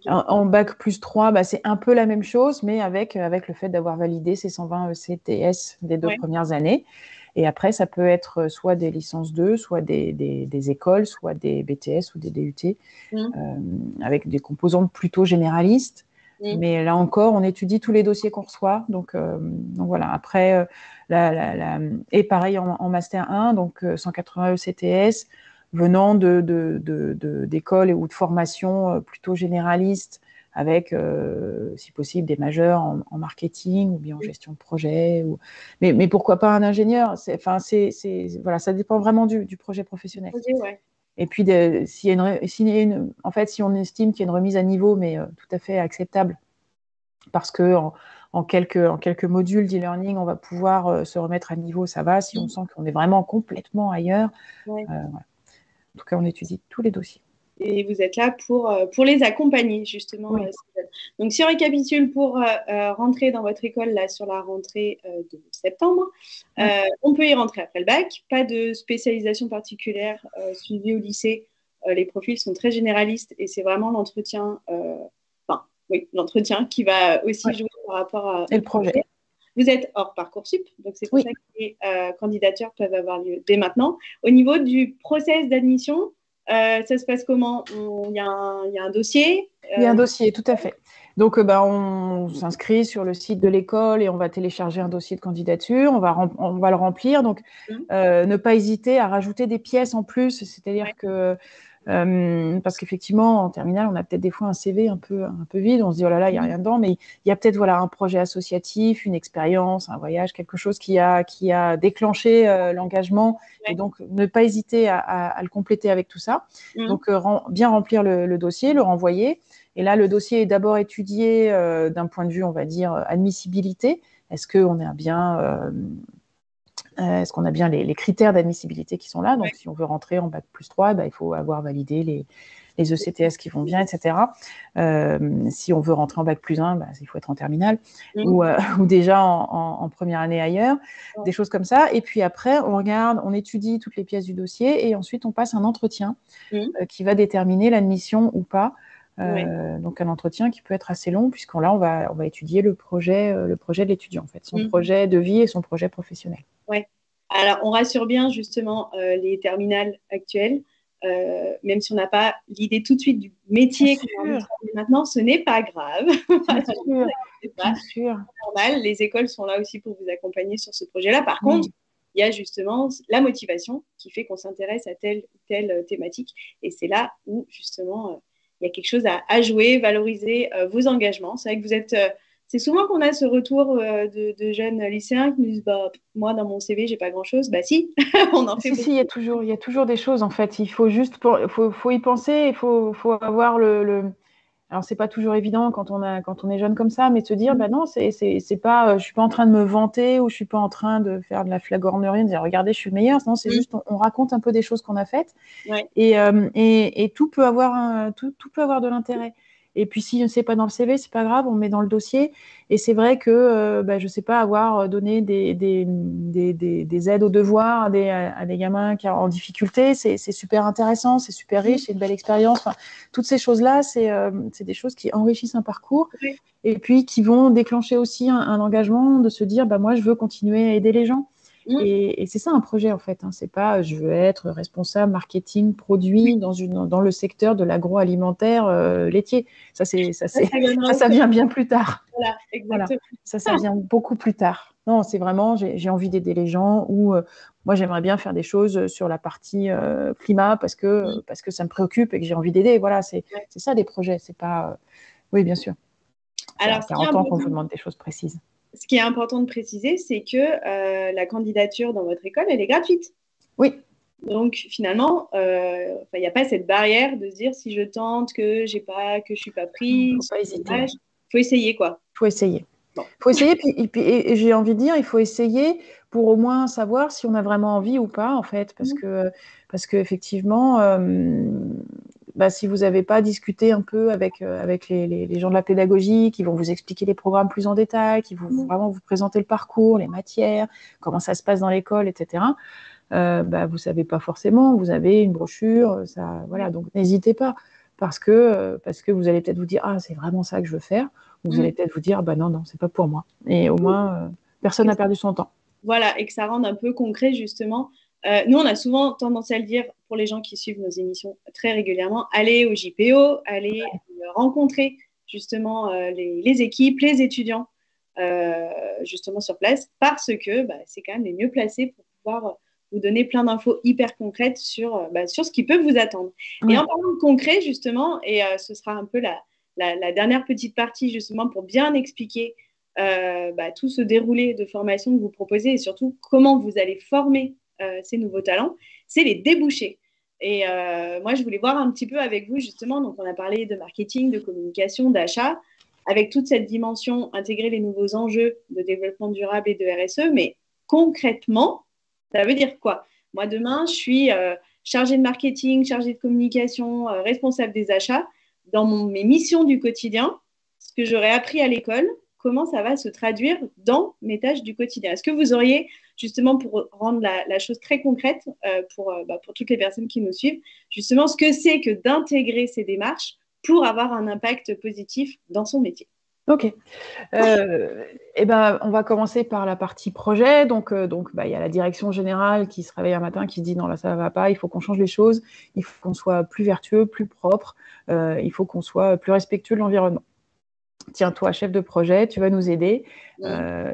[SPEAKER 2] En bac plus 3, c'est un peu la même chose, mais avec le fait d'avoir validé ces 120 ECTS des 2 premières années. Et après, ça peut être soit des licences 2, soit des écoles, soit des BTS ou des DUT, avec des composantes plutôt généralistes. Mais là encore, on étudie tous les dossiers qu'on reçoit. Donc voilà. Après, et pareil en Master 1, donc 180 ECTS, venant d'écoles ou de formations plutôt généralistes, avec, si possible, des majeurs en marketing ou bien en gestion de projet. Mais pourquoi pas un ingénieur ? Voilà, ça dépend vraiment du projet professionnel. Et puis, si on estime qu'il y a une remise à niveau, mais tout à fait acceptable, parce que en quelques modules d'e-learning, on va pouvoir se remettre à niveau, ça va. Si on sent qu'on est vraiment complètement ailleurs, voilà. En tout cas, on étudie tous les dossiers.
[SPEAKER 1] Et vous êtes là pour les accompagner, justement. Donc, si on récapitule, pour rentrer dans votre école là, sur la rentrée de septembre, on peut y rentrer après le bac. Pas de spécialisation particulière suivie au lycée. Les profils sont très généralistes et c'est vraiment l'entretien, l'entretien qui va aussi jouer par rapport à...
[SPEAKER 2] Et le projet.
[SPEAKER 1] Vous êtes hors Parcoursup, donc c'est pour ça que les candidatures peuvent avoir lieu dès maintenant. Au niveau du process d'admission, ça se passe comment ? Il y a un dossier
[SPEAKER 2] Il y a un dossier, tout à fait. Donc, on s'inscrit sur le site de l'école et on va télécharger un dossier de candidature. On va le remplir. Donc, ne pas hésiter à rajouter des pièces en plus. C'est-à-dire que... parce qu'effectivement, en terminale, on a peut-être des fois un CV un peu vide. On se dit, oh là là, il n'y a rien dedans. Mais il y a peut-être un projet associatif, une expérience, un voyage, quelque chose qui a déclenché l'engagement. Et donc, ne pas hésiter à le compléter avec tout ça. Donc, bien remplir le dossier, le renvoyer. Et là, le dossier est d'abord étudié d'un point de vue, on va dire, admissibilité. Est-ce qu'on a bien... Est-ce qu'on a bien les critères d'admissibilité qui sont là ? Donc, si on veut rentrer en bac plus 3, il faut avoir validé les ECTS qui vont bien, etc. Si on veut rentrer en bac plus 1, il faut être en terminale ou déjà en première année ailleurs, des choses comme ça. Et puis après, on étudie toutes les pièces du dossier et ensuite, on passe un entretien qui va déterminer l'admission ou pas. Donc un entretien qui peut être assez long, puisqu'on va étudier le projet de l'étudiant, en fait, son projet de vie et son projet professionnel.
[SPEAKER 1] Alors on rassure bien justement les terminales actuelles, même si on n'a pas l'idée tout de suite du métier qu'on va faire maintenant, ce n'est pas grave.
[SPEAKER 2] Bien sûr.
[SPEAKER 1] Normal, les écoles sont là aussi pour vous accompagner sur ce projet-là. Par contre, il y a justement la motivation qui fait qu'on s'intéresse à telle ou telle thématique, et c'est là où justement il y a quelque chose à jouer, valoriser vos engagements. C'est vrai que vous êtes... c'est souvent qu'on a ce retour de jeunes lycéens qui nous disent moi, dans mon CV, j'ai pas grand-chose. Si, on en fait beaucoup.
[SPEAKER 2] Si, il y a toujours des choses, en fait. Il faut juste... faut y penser, il faut avoir Alors, c'est pas toujours évident quand on est jeune comme ça, mais de se dire, non, c'est pas... je suis pas en train de me vanter ou je suis pas en train de faire de la flagornerie, de dire, regardez, je suis le meilleur. Non, c'est juste, on raconte un peu des choses qu'on a faites. Et tout peut avoir de l'intérêt. Et puis, si je ne sais pas dans le CV, c'est pas grave, on met dans le dossier. Et c'est vrai que, je ne sais pas, avoir donné des aides aux devoirs à des gamins qui sont en difficulté, c'est super intéressant, c'est super riche, c'est une belle expérience. Enfin, toutes ces choses-là, c'est des choses qui enrichissent un parcours
[SPEAKER 1] Oui.
[SPEAKER 2] et puis qui vont déclencher aussi un engagement de se dire, moi, je veux continuer à aider les gens. Et c'est ça un projet en fait. C'est pas je veux être responsable marketing produit dans le secteur de l'agroalimentaire laitier. Ça vient bien plus tard.
[SPEAKER 1] Voilà, exactement.
[SPEAKER 2] Voilà. Ça vient beaucoup plus tard. Non, c'est vraiment j'ai envie d'aider les gens ou moi j'aimerais bien faire des choses sur la partie climat parce que ça me préoccupe et que j'ai envie d'aider. Voilà, c'est ça des projets. C'est pas oui bien sûr. C'est à
[SPEAKER 1] Alors,
[SPEAKER 2] 40 ans qu'on vous demande des choses précises.
[SPEAKER 1] ce qui est important de préciser, c'est que la candidature dans votre école, elle est gratuite.
[SPEAKER 2] Oui.
[SPEAKER 1] Donc finalement, il n'y a pas cette barrière de se dire si je tente que je suis pas prise,
[SPEAKER 2] Il ne faut pas hésiter.
[SPEAKER 1] Il faut essayer quoi.
[SPEAKER 2] Il faut essayer.
[SPEAKER 1] Bon.
[SPEAKER 2] Il faut essayer, et j'ai envie de dire, il faut essayer pour au moins savoir si on a vraiment envie ou pas, en fait, parce que effectivement, si vous n'avez pas discuté un peu avec les gens de la pédagogie, qui vont vous expliquer les programmes plus en détail, qui vont vraiment vous présenter le parcours, les matières, comment ça se passe dans l'école, etc. Vous ne savez pas forcément, vous avez une brochure, voilà, donc n'hésitez pas, parce que vous allez peut-être vous dire, c'est vraiment ça que je veux faire. Vous allez peut-être vous dire, non, c'est pas pour moi. Et au moins, personne n'a perdu son temps.
[SPEAKER 1] Voilà, et que ça rende un peu concret, justement. Nous, on a souvent tendance à le dire pour les gens qui suivent nos émissions très régulièrement, allez au JPO, allez rencontrer justement les équipes, les étudiants, justement sur place, parce que c'est quand même les mieux placés pour pouvoir vous donner plein d'infos hyper concrètes sur ce qui peut vous attendre. Ouais. Et en parlant de concret, justement, et ce sera un peu la dernière petite partie, justement, pour bien expliquer tout ce déroulé de formation que vous proposez et surtout comment vous allez former ces nouveaux talents, c'est les débouchés. Et moi, je voulais voir un petit peu avec vous, justement, donc on a parlé de marketing, de communication, d'achat, avec toute cette dimension, intégrer les nouveaux enjeux de développement durable et de RSE, mais concrètement, ça veut dire quoi? Moi, demain, je suis chargée de marketing, chargée de communication, responsable des achats. Dans mes missions du quotidien, ce que j'aurais appris à l'école, comment ça va se traduire dans mes tâches du quotidien. Est-ce que vous auriez, justement, pour rendre la chose très concrète pour toutes les personnes qui nous suivent, justement, ce que c'est que d'intégrer ces démarches pour avoir un impact positif dans son métier?
[SPEAKER 2] Ok. On va commencer par la partie projet. Donc, il y a la direction générale qui se réveille un matin, qui se dit non, là, ça ne va pas, il faut qu'on change les choses, il faut qu'on soit plus vertueux, plus propre, il faut qu'on soit plus respectueux de l'environnement. Tiens, toi, chef de projet, tu vas nous aider.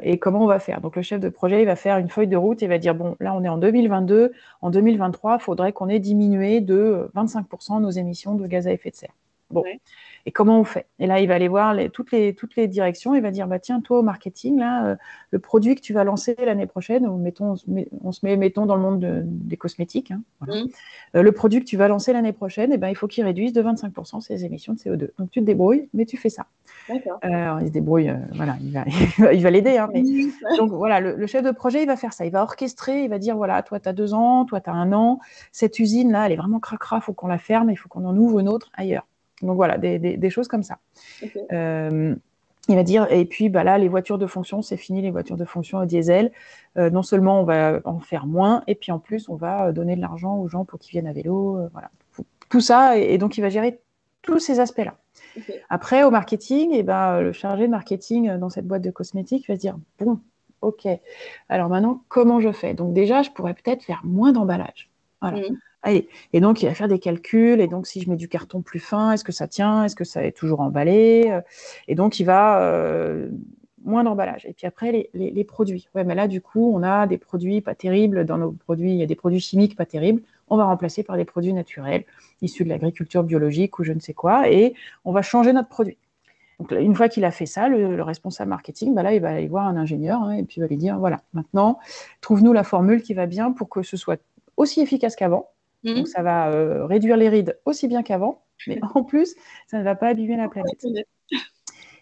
[SPEAKER 2] Et comment on va faire? Donc, le chef de projet, il va faire une feuille de route et va dire, bon, là, on est en 2022. En 2023, il faudrait qu'on ait diminué de 25% nos émissions de gaz à effet de serre. Bon. Ouais. Et comment on fait? Et là, il va aller voir toutes les directions. Il va dire, tiens, toi, au marketing, là, le produit que tu vas lancer l'année prochaine, on se met, mettons, dans le monde des cosmétiques. Voilà. Le produit que tu vas lancer l'année prochaine, il faut qu'il réduise de 25% ses émissions de CO2. Donc, tu te débrouilles, mais tu fais ça.
[SPEAKER 1] D'accord.
[SPEAKER 2] Il se débrouille, voilà, il va l'aider. Mais... Donc, voilà, le chef de projet, il va faire ça. Il va orchestrer, il va dire, voilà, toi, tu as 2 ans, toi, tu as 1 an. Cette usine-là, elle est vraiment cracra, il faut qu'on la ferme, il faut qu'on en ouvre une autre ailleurs. Donc, voilà, des choses comme ça. Okay. Il va dire, et puis là, les voitures de fonction, c'est fini, les voitures de fonction au diesel. Non seulement on va en faire moins, et puis en plus, on va donner de l'argent aux gens pour qu'ils viennent à vélo. Voilà. Tout ça, et donc il va gérer tous ces aspects-là. Okay. Après, au marketing, le chargé de marketing dans cette boîte de cosmétiques va se dire, bon, ok, alors maintenant, comment je fais? Donc déjà, je pourrais peut-être faire moins d'emballage. Voilà. Allez. Et donc, il va faire des calculs. Et donc, si je mets du carton plus fin, est-ce que ça tient? Est-ce que ça est toujours emballé? Et donc, il va moins d'emballage. Et puis après, les produits. Ouais, mais là, du coup, on a des produits pas terribles dans nos produits. Il y a des produits chimiques pas terribles. On va remplacer par des produits naturels, issus de l'agriculture biologique ou je ne sais quoi. Et on va changer notre produit. Donc, une fois qu'il a fait ça, le responsable marketing, là, il va aller voir un ingénieur et puis il va lui dire, voilà, maintenant, trouve-nous la formule qui va bien pour que ce soit aussi efficace qu'avant. Donc, ça va réduire les rides aussi bien qu'avant, mais en plus, ça ne va pas abîmer la planète.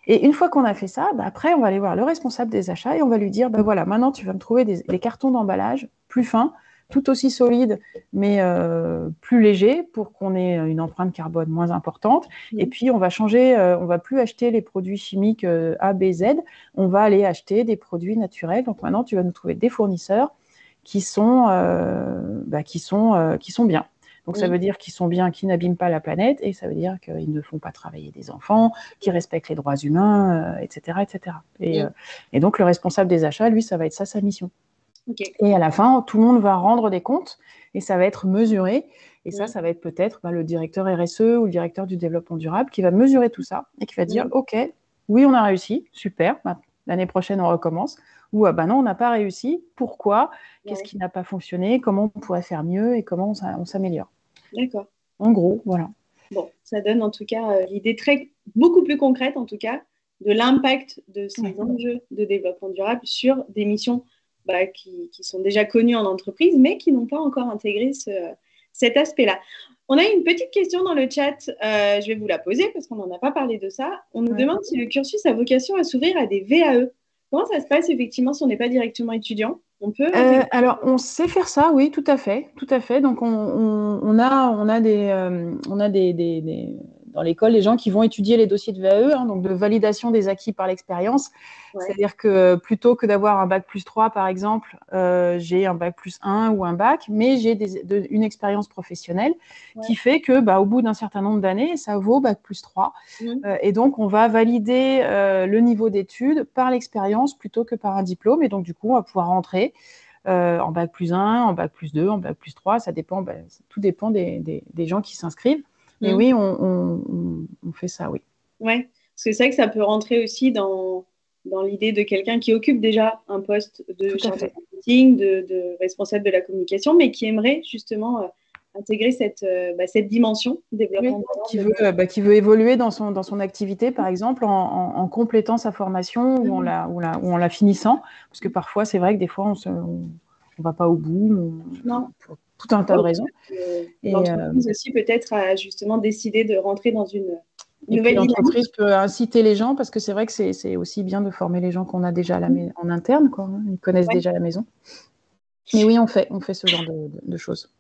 [SPEAKER 2] Et une fois qu'on a fait ça, après, on va aller voir le responsable des achats et on va lui dire, voilà, maintenant, tu vas me trouver des cartons d'emballage plus fins tout aussi solide, mais plus léger pour qu'on ait une empreinte carbone moins importante. Et puis, on va changer, on va plus acheter les produits chimiques A, B, Z, on va aller acheter des produits naturels. Donc maintenant, tu vas nous trouver des fournisseurs qui sont bien. Donc, ça veut dire qu'ils sont bien, qu'ils n'abîment pas la planète, et ça veut dire qu'ils ne font pas travailler des enfants, qu'ils respectent les droits humains, etc., etc. Et donc, le responsable des achats, lui, ça va être ça, sa mission.
[SPEAKER 1] Okay.
[SPEAKER 2] Et à la fin, tout le monde va rendre des comptes, et ça va être mesuré. Et ça va être peut-être le directeur RSE ou le directeur du développement durable qui va mesurer tout ça et qui va dire, OK, oui, on a réussi, super, l'année prochaine, on recommence. Ou non, on n'a pas réussi, pourquoi, qu'est-ce qui n'a pas fonctionné, comment on pourrait faire mieux et comment on s'améliore.
[SPEAKER 1] D'accord.
[SPEAKER 2] En gros, voilà.
[SPEAKER 1] Bon, ça donne en tout cas l'idée beaucoup plus concrète, en tout cas, de l'impact de ces enjeux de développement durable sur des missions qui sont déjà connues en entreprise, mais qui n'ont pas encore intégré cet aspect-là. On a une petite question dans le chat, je vais vous la poser parce qu'on n'en a pas parlé de ça. On nous demande si le cursus a vocation à s'ouvrir à des VAE. Comment ça se passe effectivement si on n'est pas directement étudiant? On peut
[SPEAKER 2] alors, on sait faire ça, oui, tout à fait, tout à fait. Donc, on a dans l'école des gens qui vont étudier les dossiers de VAE, donc de validation des acquis par l'expérience. Ouais. C'est-à-dire que plutôt que d'avoir un bac+3, par exemple, j'ai un bac+1 ou un bac, mais j'ai une expérience professionnelle qui fait que, au bout d'un certain nombre d'années, ça vaut bac+3. Et donc, on va valider le niveau d'études par l'expérience plutôt que par un diplôme. Et donc, du coup, on va pouvoir rentrer en bac+1, en bac+2, en bac+3. Ça dépend, tout dépend des gens qui s'inscrivent. Mais oui, on fait ça, oui.
[SPEAKER 1] Oui, parce que c'est vrai que ça peut rentrer aussi dans l'idée de quelqu'un qui occupe déjà un poste de chargé de marketing, de responsable de la communication, mais qui aimerait justement intégrer cette dimension développement.
[SPEAKER 2] Oui, qui veut évoluer dans son activité, par exemple, en complétant sa formation ou en la finissant. Parce que parfois, c'est vrai que des fois, on va pas au bout, pour tout un tas de raisons.
[SPEAKER 1] L'entreprise aussi peut-être a justement décidé de rentrer dans une nouvelle
[SPEAKER 2] dynamique. L'entreprise peut inciter les gens, parce que c'est vrai que c'est aussi bien de former les gens qu'on a déjà en interne, quoi, hein. Ils connaissent déjà la maison. Mais oui, on fait ce genre de choses.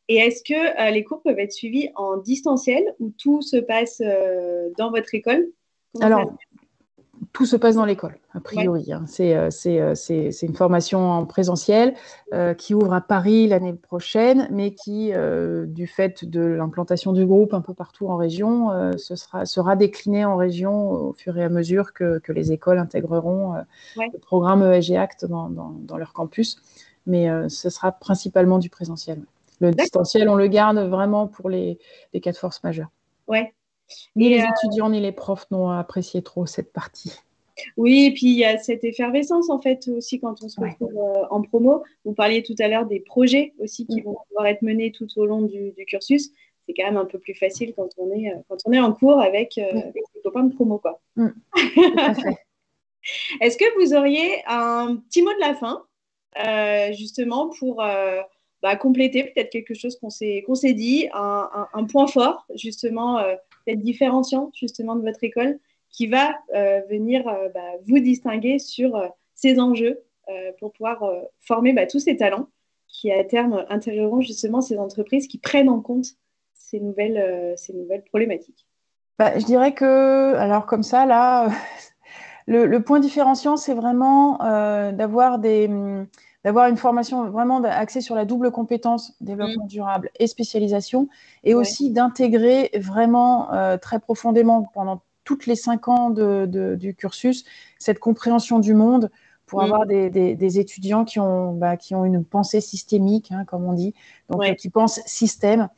[SPEAKER 1] Et est-ce que les cours peuvent être suivis en distanciel ou tout se passe dans votre école?
[SPEAKER 2] Alors, tout se passe dans l'école, a priori. Ouais. Hein. C'est une formation en présentiel qui ouvre à Paris l'année prochaine, mais qui, du fait de l'implantation du groupe un peu partout en région, sera déclinée en région au fur et à mesure que les écoles intégreront le programme ESG Act dans leur campus. Mais ce sera principalement du présentiel. Le distanciel, on le garde vraiment pour les cas de force majeure.
[SPEAKER 1] Ouais.
[SPEAKER 2] Ni les étudiants ni les profs n'ont apprécié trop cette partie.
[SPEAKER 1] Oui, et puis il y a cette effervescence en fait aussi quand on se retrouve en promo. Vous parliez tout à l'heure des projets aussi qui vont pouvoir être menés tout au long du cursus. C'est quand même un peu plus facile quand on est en cours avec les copains de promo, quoi.
[SPEAKER 2] Tout à fait.
[SPEAKER 1] Est-ce que vous auriez un petit mot de la fin, justement pour compléter peut-être quelque chose qu'on s'est dit, un point fort justement, peut-être différenciant justement de votre école, qui va venir vous distinguer sur ces enjeux pour pouvoir former tous ces talents qui à terme intégreront justement ces entreprises qui prennent en compte ces nouvelles problématiques.
[SPEAKER 2] Je dirais que, alors comme ça, là, le point différenciant, c'est vraiment d'avoir une formation vraiment axée sur la double compétence, développement durable et spécialisation, et aussi d'intégrer vraiment très profondément pendant toutes les 5 ans du cursus cette compréhension du monde pour avoir des étudiants qui ont une pensée systémique, hein, comme on dit, donc qui pensent système.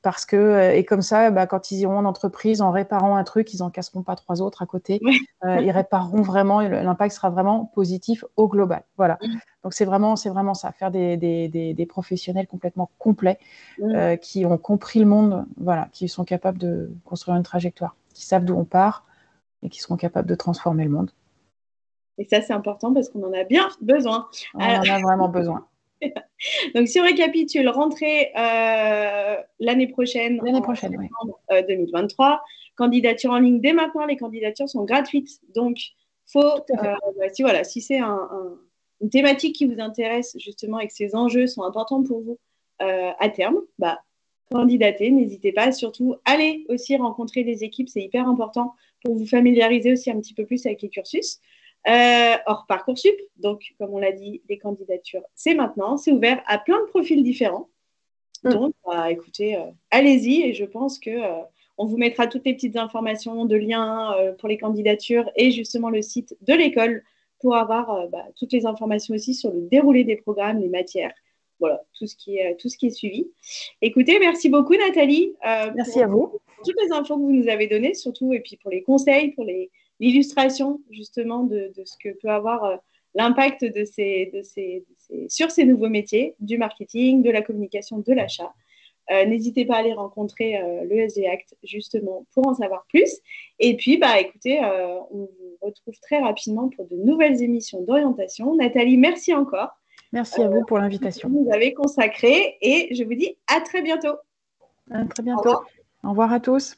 [SPEAKER 2] Parce que, et comme ça, quand ils iront en entreprise, en réparant un truc, ils n'en casseront pas 3 autres à côté. Ils répareront vraiment, et l'impact sera vraiment positif au global. Voilà. Donc, c'est vraiment ça, faire des professionnels complètement complets qui ont compris le monde, voilà, qui sont capables de construire une trajectoire, qui savent d'où on part et qui seront capables de transformer le monde.
[SPEAKER 1] Et ça, c'est important parce qu'on en a bien besoin.
[SPEAKER 2] On en a vraiment besoin.
[SPEAKER 1] Donc, si on récapitule, rentrée l'année prochaine,
[SPEAKER 2] oui.
[SPEAKER 1] 2023, candidature en ligne dès maintenant, les candidatures sont gratuites. Donc, faut, si c'est une thématique qui vous intéresse justement et que ces enjeux sont importants pour vous à terme, candidatez, n'hésitez pas. Surtout, allez aussi rencontrer des équipes, c'est hyper important pour vous familiariser aussi un petit peu plus avec les cursus. Hors Parcoursup, donc comme on l'a dit, les candidatures, c'est maintenant, c'est ouvert à plein de profils différents. Donc, écoutez, allez-y et je pense que on vous mettra toutes les petites informations de liens pour les candidatures et justement le site de l'école pour avoir toutes les informations aussi sur le déroulé des programmes, les matières, voilà, tout ce qui est suivi. Écoutez, merci beaucoup Nathalie
[SPEAKER 2] Merci à vous.
[SPEAKER 1] pour toutes les infos que vous nous avez données, surtout, et puis pour les conseils, pour l'illustration justement de ce que peut avoir l'impact sur ces nouveaux métiers, du marketing, de la communication, de l'achat. N'hésitez pas à aller rencontrer le SD Act justement pour en savoir plus. Et puis, écoutez, on vous retrouve très rapidement pour de nouvelles émissions d'orientation. Nathalie, merci encore.
[SPEAKER 2] Merci à vous pour l'invitation.
[SPEAKER 1] Vous nous avez consacré et je vous dis à très bientôt.
[SPEAKER 2] À très bientôt. Au revoir à tous.